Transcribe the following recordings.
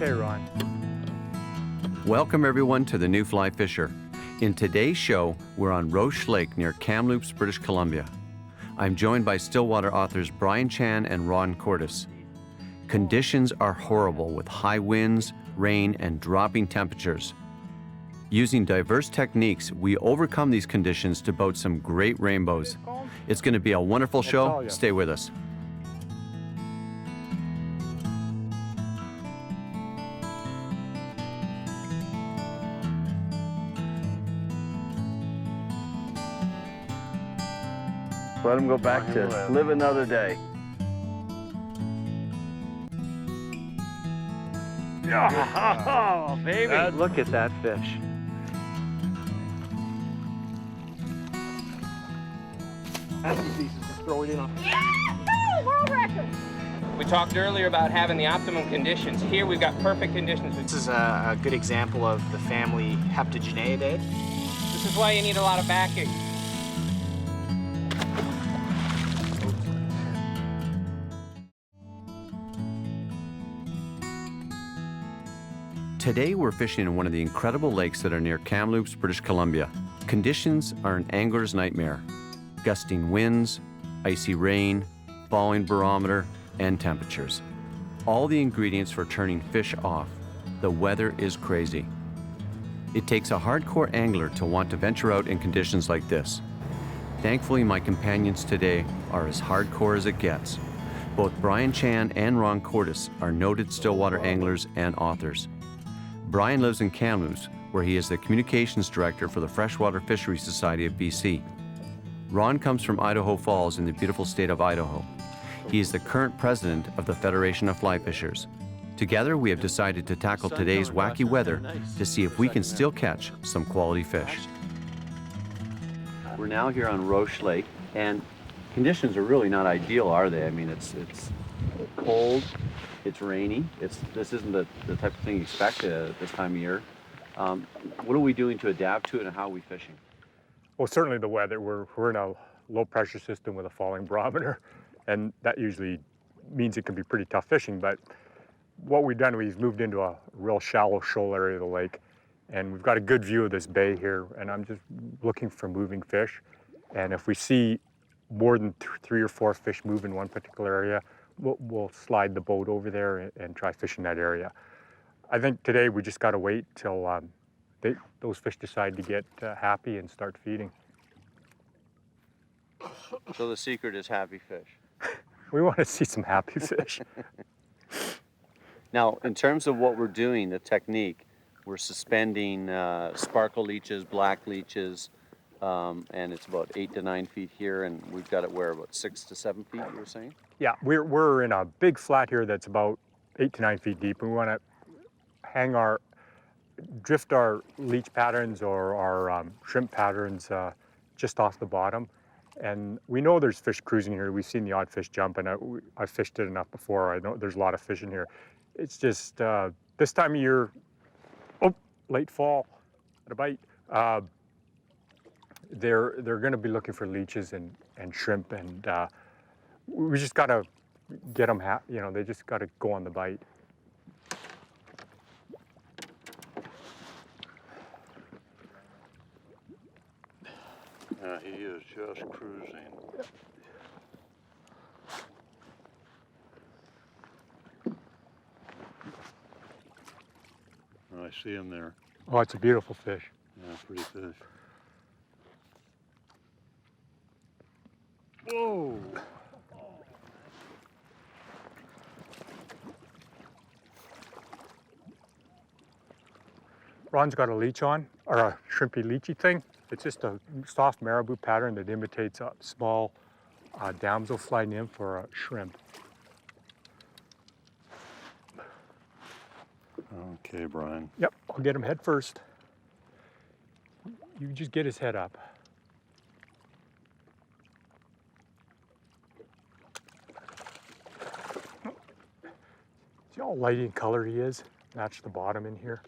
Okay, Ron. Welcome everyone to The New Fly Fisher. In today's show, we're on Roche Lake near Kamloops, British Columbia. I'm joined by Stillwater authors Brian Chan and Ron Cordes. Conditions are horrible with high winds, rain, and dropping temperatures. Using diverse techniques, we overcome these conditions to boat some great rainbows. It's going to be a wonderful show. Stay with us. Let him go back to live another day. Oh, baby. Look at that fish. That's easy. Just throw it in. Yeah! World record! We talked earlier about having the optimum conditions. Here we've got perfect conditions. This is a good example of the family Heptageneidae. This is why you need a lot of backing. Today we're fishing in one of the incredible lakes that are near Kamloops, British Columbia. Conditions are an angler's nightmare. Gusting winds, icy rain, falling barometer, and temperatures. All the ingredients for turning fish off. The weather is crazy. It takes a hardcore angler to want to venture out in conditions like this. Thankfully, my companions today are as hardcore as it gets. Both Brian Chan and Ron Cordes are noted Stillwater anglers and authors. Brian lives in Kamloops, where he is the communications director for the Freshwater Fisheries Society of BC. Ron comes from Idaho Falls in the beautiful state of Idaho. He is the current president of the Federation of Fly Fishers. Together, we have decided to tackle today's wacky weather to see if we can still catch some quality fish. We're now here on Roche Lake, and conditions are really not ideal, are they? I mean, it's cold, it's rainy. This isn't the type of thing you expect at this time of year. What are we doing to adapt to it, and how are we fishing? Well, certainly the weather. We're in a low pressure system with a falling barometer, and that usually means it can be pretty tough fishing. But what we've done, we've moved into a real shallow shoal area of the lake, and we've got a good view of this bay here, and I'm just looking for moving fish. And if we see more than 3 or 4 fish move in one particular area, we'll slide the boat over there and try fishing that area. I think today we just got to wait till those fish decide to get happy and start feeding. So the secret is happy fish. We want to see some happy fish. Now, in terms of what we're doing, the technique, we're suspending sparkle leeches, black leeches, and it's about 8 to 9 feet here, and we've got it where, about 6 to 7 feet, you were saying? Yeah, we're in a big flat here that's about 8 to 9 feet deep, and we want to drift our leech patterns or our shrimp patterns just off the bottom. And we know there's fish cruising here. We've seen the odd fish jump, and I've fished it enough before. I know there's a lot of fish in here. It's just this time of year, late fall, at a bite, they're going to be looking for leeches and shrimp, and we just got to get them, they just got to go on the bite. He is just cruising. I see him there. Oh, it's a beautiful fish. Yeah, pretty fish. Whoa! Ron's got a leech on, or a shrimpy leechy thing. It's just a soft marabou pattern that imitates a small damselfly nymph or a shrimp. Okay, Brian. Yep, I'll get him head first. You just get his head up. See how lighty in color he is? Match the bottom in here.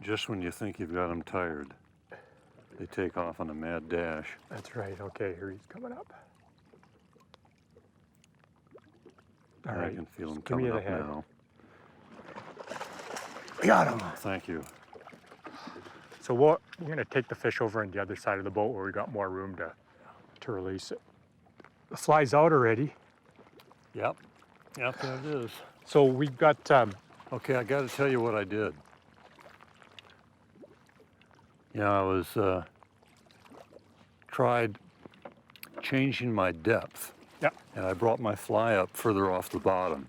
Just when you think you've got them tired, they take off on a mad dash. That's right. Okay, here he's coming up. All I right. can feel them Just give me coming the up head. now. We got him. Thank you. So we're going to take the fish over on the other side of the boat where we got more room to release it. The fly's out already. Yep. Yep, there it is. So we've got, Okay, I got to tell you what I did. Yeah, I was tried changing my depth. yeah, And I brought my fly up further off the bottom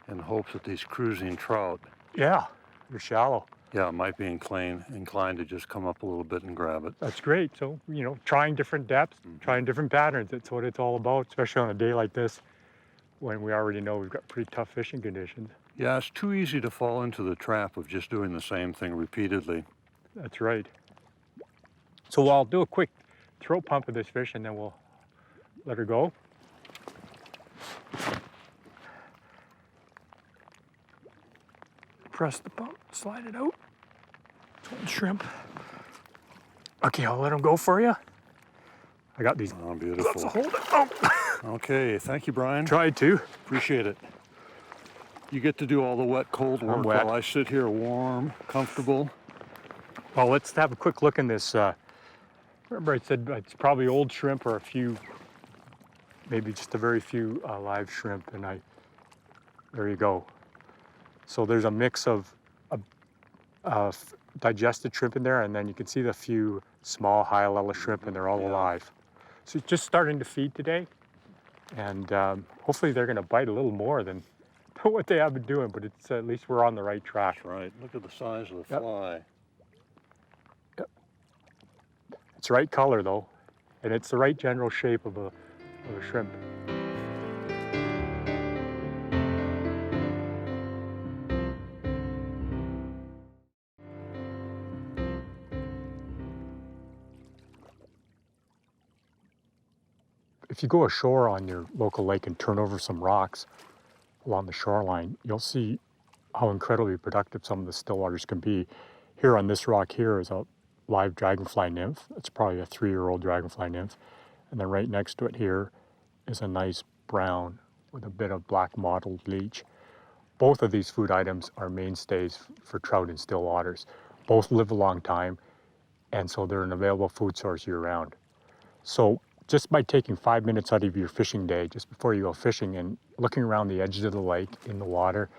in hopes that these cruising trout, yeah, you're shallow. yeah, might be inclined to just come up a little bit and grab it. That's great. So, you know, trying different depths, trying different patterns. That's what it's all about, especially on a day like this when we already know we've got pretty tough fishing conditions. Yeah, it's too easy to fall into the trap of just doing the same thing repeatedly. That's right. So I'll do a quick throat pump of this fish and then we'll let her go. Press the pump, slide it out. Shrimp. Okay, I'll let him go for you. I got these Oh, gloves beautiful. to hold it. Oh. Okay, thank you, Brian. Tried to. Appreciate it. You get to do all the wet, cold work wet. while I sit here warm, comfortable. Well, let's have a quick look in this. Remember I said it's probably old shrimp or a few, maybe just a very few live shrimp, and there you go. So there's a mix of digested shrimp in there, and then you can see the few small hyalella shrimp, and they're all alive. So it's just starting to feed today, and hopefully they're going to bite a little more than what they have been doing, but it's at least we're on the right track. That's right. Look at the size of the Yep. fly. It's the right color though, and it's the right general shape of a shrimp. If you go ashore on your local lake and turn over some rocks along the shoreline, you'll see how incredibly productive some of the stillwaters can be. Here on this rock here is a live dragonfly nymph. It's probably a 3-year-old dragonfly nymph. And then right next to it here is a nice brown with a bit of black mottled leech. Both of these food items are mainstays for trout in still waters. Both live a long time, and so they're an available food source year-round. So just by taking 5 minutes out of your fishing day, just before you go fishing, and looking around the edges of the lake in the water,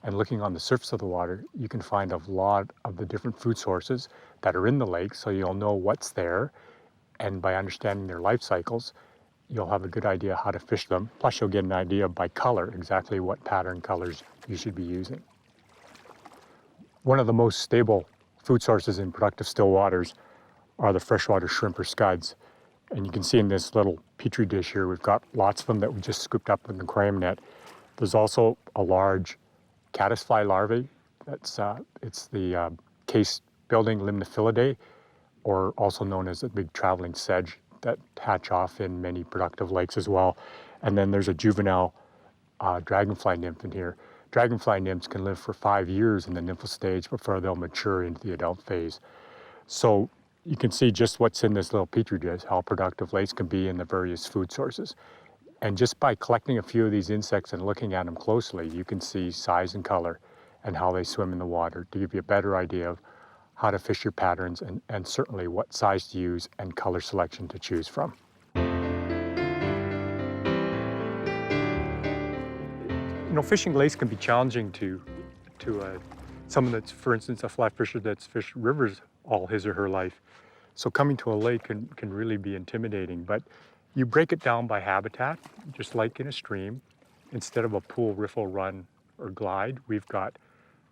and looking on the surface of the water, you can find a lot of the different food sources that are in the lake, so you'll know what's there, and by understanding their life cycles, you'll have a good idea how to fish them. Plus you'll get an idea by color, exactly what pattern colors you should be using. One of the most stable food sources in productive still waters are the freshwater shrimp or scuds. And you can see in this little petri dish here, we've got lots of them that we just scooped up with an aquarium net. There's also a large caddisfly larvae. It's the case building Limnophilidae, or also known as the big traveling sedge that hatch off in many productive lakes as well. And then there's a juvenile dragonfly nymph in here. Dragonfly nymphs can live for 5 years in the nymphal stage before they'll mature into the adult phase. So you can see just what's in this little petri dish, how productive lakes can be in the various food sources. And just by collecting a few of these insects and looking at them closely, you can see size and color and how they swim in the water to give you a better idea of how to fish your patterns and certainly what size to use and color selection to choose from. You know, fishing lakes can be challenging to someone that's, for instance, a fly fisher that's fished rivers all his or her life. So coming to a lake can really be intimidating, but you break it down by habitat, just like in a stream. Instead of a pool, riffle, run, or glide, we've got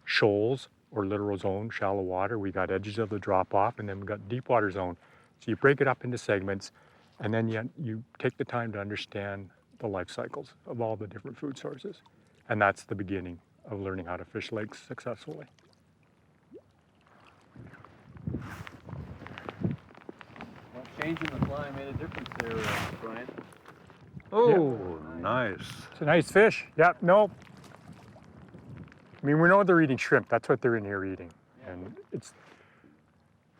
shoals or littoral zone, shallow water. We got edges of the drop off, and then we've got deep water zone. So you break it up into segments, and then you take the time to understand the life cycles of all the different food sources. And that's the beginning of learning how to fish lakes successfully. Well, changing the fly made a difference there, Brian. Oh, nice. It's a nice fish. Yep, no. I mean, we know they're eating shrimp. That's what they're in here eating. And it's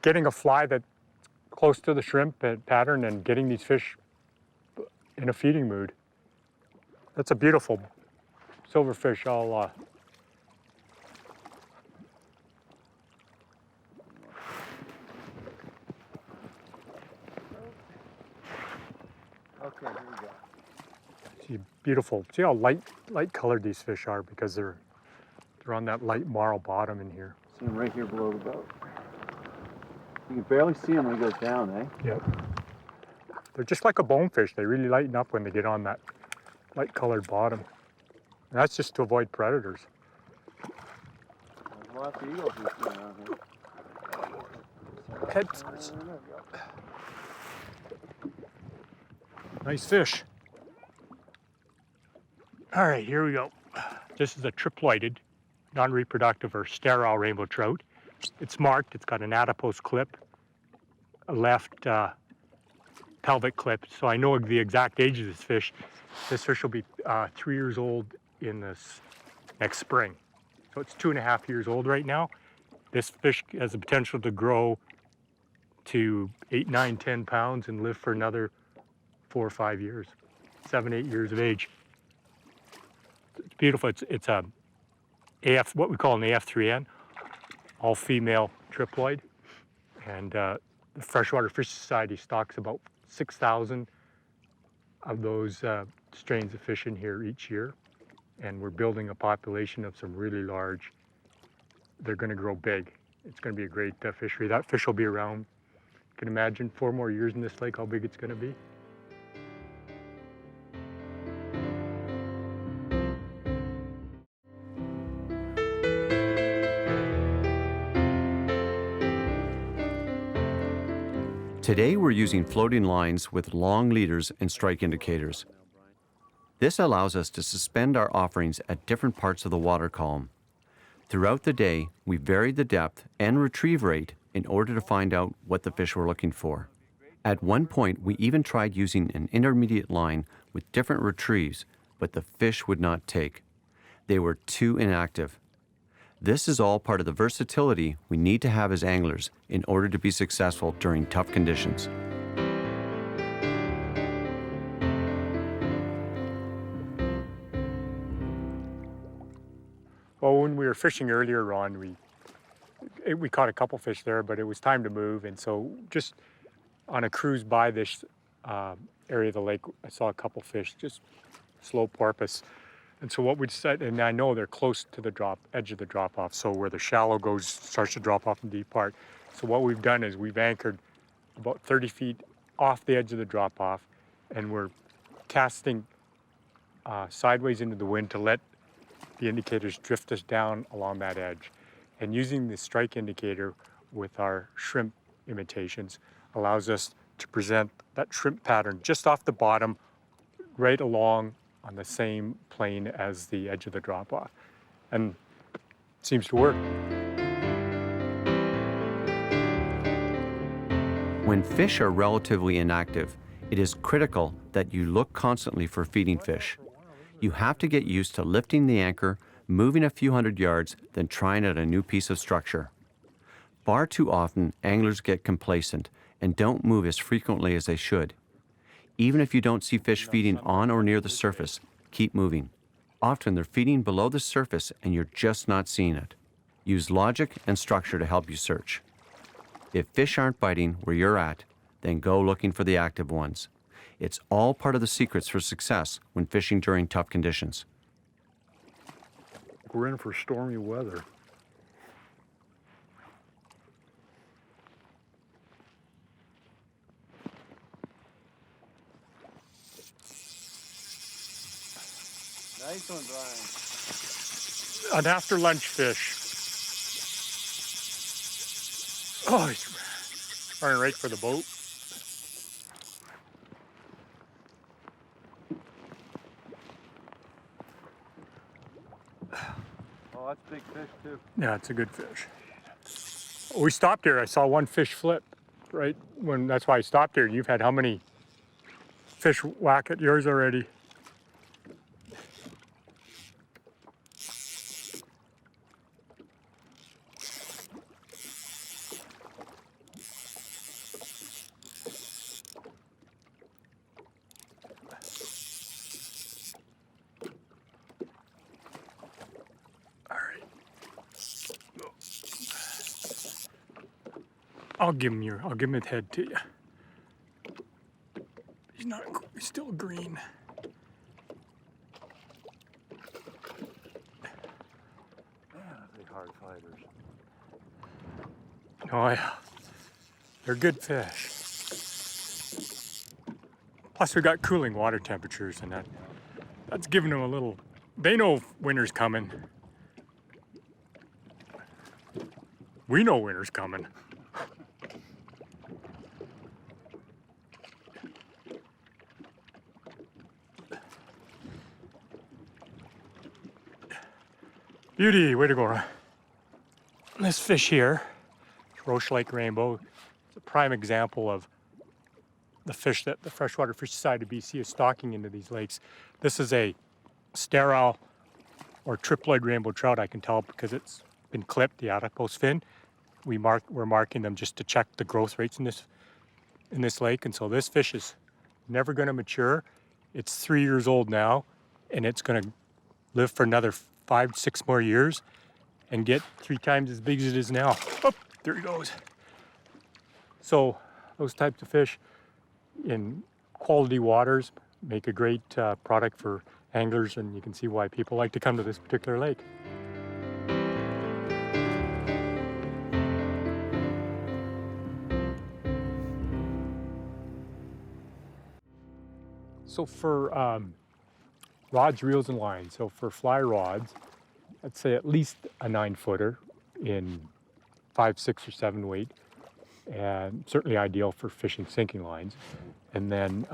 getting a fly that's close to the shrimp pattern and getting these fish in a feeding mood. That's a beautiful silverfish. Okay, here we go. See, beautiful. See how light colored these fish are because they're on that light marl bottom in here. See him right here below the boat. You can barely see him when he goes down, eh? Yep. They're just like a bonefish. They really lighten up when they get on that light colored bottom. And that's just to avoid predators. There's lots of eagles we've seen around here. Head. Nice fish. All right, here we go. This is a triploided, non-reproductive or sterile rainbow trout. It's marked. It's got an adipose clip, a left pelvic clip, so I know the exact age of this fish. This fish will be 3 years old in this next spring. So it's 2.5 years old right now. This fish has the potential to grow to 8, 9, 10 pounds and live for another 4 or 5 years, 7, 8 years of age. It's beautiful. It's a what we call an AF3N, all female triploid, and the Freshwater Fish Society stocks about 6,000 of those strains of fish in here each year, and we're building a population of some really large. They're going to grow big. It's going to be a great fishery. That fish will be around. You can imagine 4 more years in this lake how big it's going to be. Today we're using floating lines with long leaders and strike indicators. This allows us to suspend our offerings at different parts of the water column. Throughout the day, we varied the depth and retrieve rate in order to find out what the fish were looking for. At one point, we even tried using an intermediate line with different retrieves, but the fish would not take. They were too inactive. This is all part of the versatility we need to have as anglers in order to be successful during tough conditions. Well, when we were fishing earlier on, we caught a couple fish there, but it was time to move, and so just on a cruise by this area of the lake, I saw a couple fish, just slow porpoise. And so what we decided, and I know they're close to the edge of the drop off, so where the shallow starts to drop off in deep part. So what we've done is we've anchored about 30 feet off the edge of the drop off, and we're casting sideways into the wind to let the indicators drift us down along that edge. And using the strike indicator with our shrimp imitations allows us to present that shrimp pattern just off the bottom, right along on the same plane as the edge of the drop-off. And it seems to work. When fish are relatively inactive, it is critical that you look constantly for feeding fish. You have to get used to lifting the anchor, moving a few hundred yards, then trying out a new piece of structure. Far too often, anglers get complacent and don't move as frequently as they should. Even if you don't see fish feeding on or near the surface, keep moving. Often they're feeding below the surface and you're just not seeing it. Use logic and structure to help you search. If fish aren't biting where you're at, then go looking for the active ones. It's all part of the secrets for success when fishing during tough conditions. We're in for stormy weather. Nice one, Brian. An after lunch fish. Oh, he's running right for the boat. Oh, that's a big fish, too. Yeah, it's a good fish. We stopped here. I saw one fish flip, right? That's why I stopped here. You've had how many fish whack at yours already? I'll give him his head to you. He's still green. They're hard fighters. Oh yeah, they're good fish. Plus we got cooling water temperatures and that's giving them a little, they know winter's coming. We know winter's coming. Beauty, way to go, Ron. This fish here, Roche Lake rainbow, it's a prime example of the fish that the Freshwater Fish Society of BC is stocking into these lakes. This is a sterile or triploid rainbow trout, I can tell because it's been clipped, the adipose fin. We're marking them just to check the growth rates in this lake, and so this fish is never going to mature. It's 3 years old now, and it's going to live for another 5-6 more years and get 3 times as big as it is now. Oh, there he goes. So those types of fish in quality waters make a great product for anglers, and you can see why people like to come to this particular lake. So for rods, reels, and lines, so for fly rods, I'd say at least a 9-footer in 5, 6, or 7 weight, and certainly ideal for fishing sinking lines. And then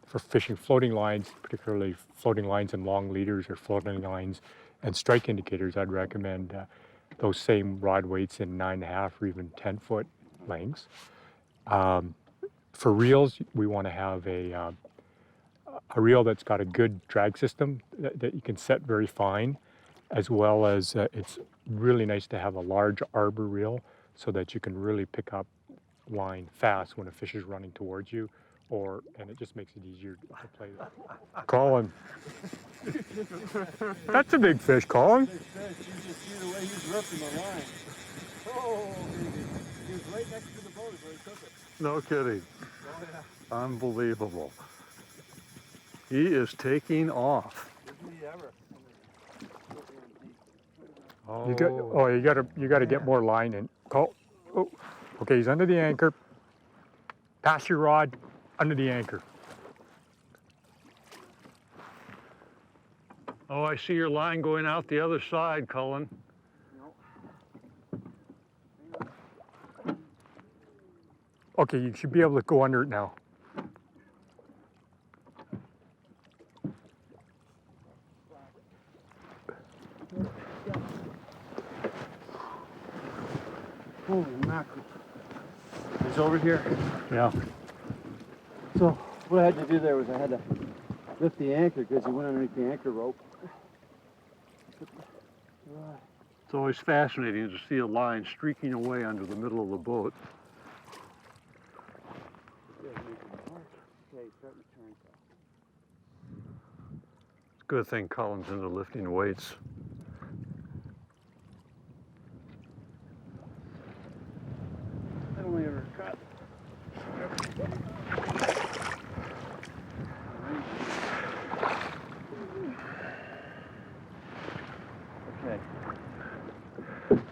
for fishing floating lines, particularly floating lines and long leaders or floating lines and strike indicators, I'd recommend those same rod weights in 9.5 or even 10-foot lengths. For reels, we want to have a reel that's got a good drag system that you can set very fine, as well as it's really nice to have a large arbor reel so that you can really pick up line fast when a fish is running towards you, and it just makes it easier to play that. Colin. That's a big fish, Colin. Big fish. You just see the way he's ripping the line. Oh, he was right next to the boat where he took it. No kidding. Oh, yeah. Unbelievable. He is taking off. Isn't he ever? Oh, You gotta get more line in. Oh, okay, he's under the anchor. Pass your rod under the anchor. Oh, I see your line going out the other side, Cullen. Okay, you should be able to go under it now. Holy mackerel. He's over here. Yeah. So what I had to do there was I had to lift the anchor because he went underneath the anchor rope. It's always fascinating to see a line streaking away under the middle of the boat. It's a good thing Cullen's into lifting weights. I only ever cut. Okay.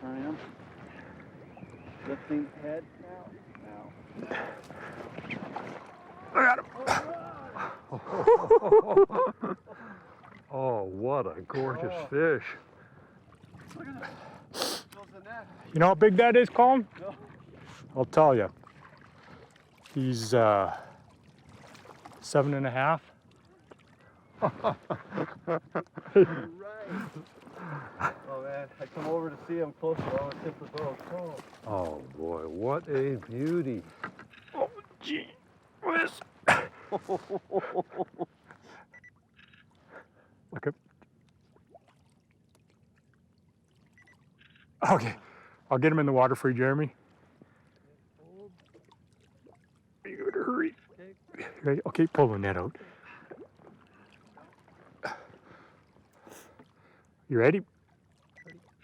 Turning him. Lifting head now. I got him. Oh, what a gorgeous fish. Look at that. Fills the net. You know how big that is, Colin? No. I'll tell you. He's 7.5. Right. Oh man, I come over to see him closer. I want to tip the boat. Oh. Oh boy, what a beauty. Oh, gee whiz. Look up. Okay, I'll get him in the water for you, Jeremy. You gotta hurry. Ready? Okay, pull the net out. You ready?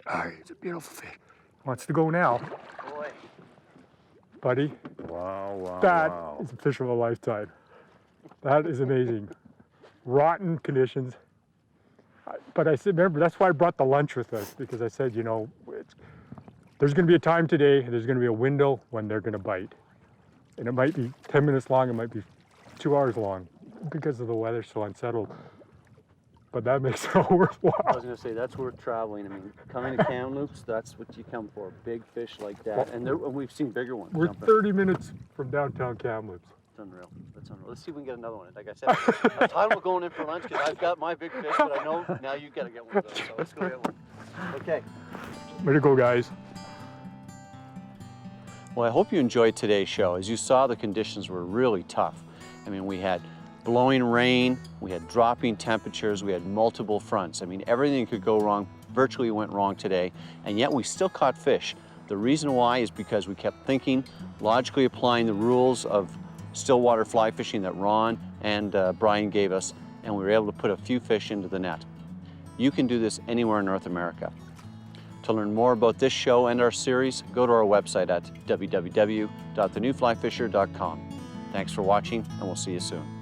All right, it's a beautiful fish. Wants to go now. Boy. buddy. Wow, wow, That wow. is a fish of a lifetime. That is amazing. Rotten conditions. But I said, remember, that's why I brought the lunch with us, because I said, you know, there's going to be a time today, there's going to be a window when they're going to bite. And it might be 10 minutes long, it might be 2 hours long, because of the weather so unsettled. But that makes it all I worthwhile. was going to say, that's worth traveling. I mean, coming to Kamloops, that's what you come for, big fish like that. And we've seen bigger ones. We're jumping. 30 minutes from downtown Kamloops. That's unreal. That's unreal. Let's see if we can get another one. Like I said, I'm tired of going in for lunch because I've got my big fish, but I know now you've got to get one of those. So let's go get one. Okay. Way to go, guys. Well, I hope you enjoyed today's show. As you saw, the conditions were really tough. I mean, we had blowing rain, we had dropping temperatures, we had multiple fronts. I mean, everything could go wrong, virtually went wrong today, and yet we still caught fish. The reason why is because we kept thinking, logically applying the rules of Stillwater fly fishing that Ron and Brian gave us, and we were able to put a few fish into the net. You can do this anywhere in North America. To learn more about this show and our series, go to our website at www.thenewflyfisher.com. Thanks for watching, and we'll see you soon.